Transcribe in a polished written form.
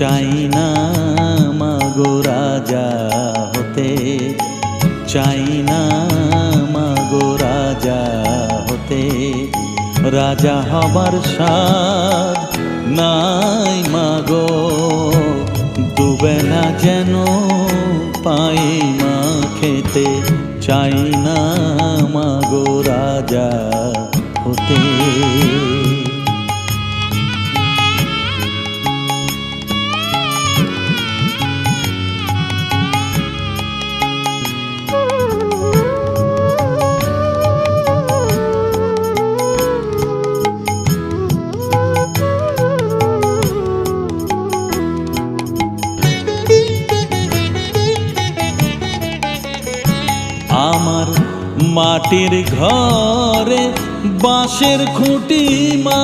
চাই না মাগো রাজা হতে, চাই না মাগো রাজা হতে। রাজা হবার স্বাদ নাই মাগো, দুবেলা যেন পাই মা খেতে। চাই না মাগো রাজা হতে। আমার মাটির ঘরে বাঁশের খুঁটি মা,